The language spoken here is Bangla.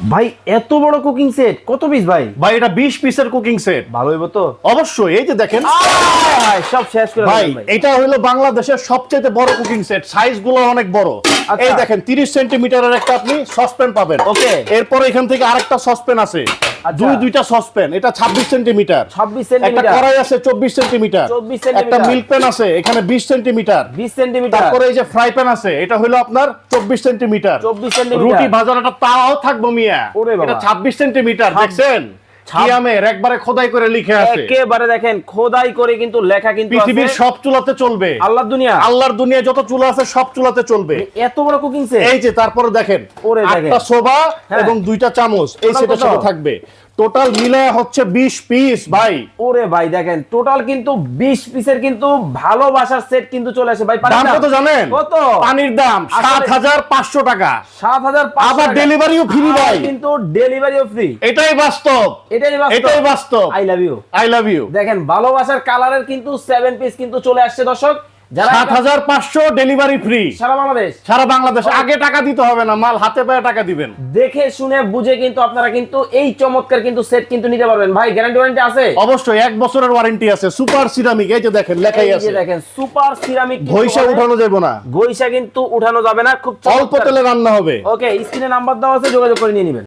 ভাই এত বড় কুকিং সেট কত পিস ভাই? ভাই এটা 20 পিসের কুকিং সেট। ভালো হইব তো? অবশ্যই, এই যে দেখেন ভাই সব শেষ করে ভাই, দিলাম ভাই। এটা হলো বাংলাদেশের সবচেয়ে বড় কুকিং সেট, সাইজ গুলো অনেক বড়। আচ্ছা। এই দেখেন 30 সেন্টিমিটারের একটা আপনি সসপ্যান পাবেন। ওকে। এরপর এখান থেকে আরেকটা সসপ্যান আছে, আচ্ছা। দুইটা সসপ্যান, এটা 26 সেন্টিমিটার। 26 একটা সেন্টিমিটার। কড়াই আছে 24 সেন্টিমিটার। 24 সেন্টিমিটার। একটা মিল্ক প্যান আছে এখানে 20 সেন্টিমিটার। 20 সেন্টিমিটার। তারপরে এই যে ফ্রাই প্যান আছে, এটা হলো আপনার 24 সেন্টিমিটার। 24 সেন্টিমিটার। রুটি ভাজার একটা তাওয়াও থাকবো মিয়া, ওরে বাবা। এটা 26 সেন্টিমিটার। দেখছেন কিয়ামের একবারে খোদাই করে লিখে আছে। একেবারে দেখেন খোদাই করে কিন্তু লেখা কিন্তু পৃথিবীর আছে। সব চুলাতে চলবে, আল্লাহর দুনিয়া। আল্লাহর দুনিয়া যত চুলা আছে সব চুলাতে চলবে। এত বড় কুকিং সেট। এই যে তারপরে দেখেন ওরে দেখেন। একটা সোবা হ্যাঁ। এবং দুইটা চামচ এই টোটাল সেটের কত? সাথে থাকবে। টোটাল মিলে হচ্ছে 20 পিস ভাই। ওরে ভাই দেখেন টোটাল কিন্তু 20 পিসের কিন্তু ভালোবাসার সেট কিন্তু চলে আসে ভাই। দাম কত জানেন? কত? পানির দাম আসলে- 7500 টাকা। 7500 আবার ডেলিভারিও ফ্রি ভাই। কিন্তু ডেলিভারিও ফ্রি। এটাই বাস্তব, এটাই বাস্তব। এটাই বাস্তব। I love you. I love you. দেখেন ভালোবাসার কালারের কিন্তু 7 পিস কিন্তু চলে আসছে দর্শক। যারা 7500 ডেলিভারি ফ্রি সারা বাংলাদেশ সারা বাংলাদেশ। আগে টাকা দিতে হবে না, মাল হাতে পেয়ে টাকা দিবেন। দেখে শুনে বুঝে কিন্তু আপনারা কিন্তু এই চমৎকার কিন্তু সেট কিন্তু নিতে পারবেন ভাই। গ্যারান্টি ওয়ারেন্টি আছে? অবশ্যই 1 বছরের ওয়ারেন্টি আছে। সুপার সিরামিক, এই যে দেখেন লেখাই এই যে আছে। দেখেন সুপার সিরামিক ঘইষা উঠানো যাবে না, গইসা কিন্তু উঠানো যাবে না, খুব অল্প চমৎকার। তেলে রান্না হবে। ওকে, স্ক্রিনে নাম্বার দেওয়া আছে, যোগাযোগ করে নিয়ে নেবেন।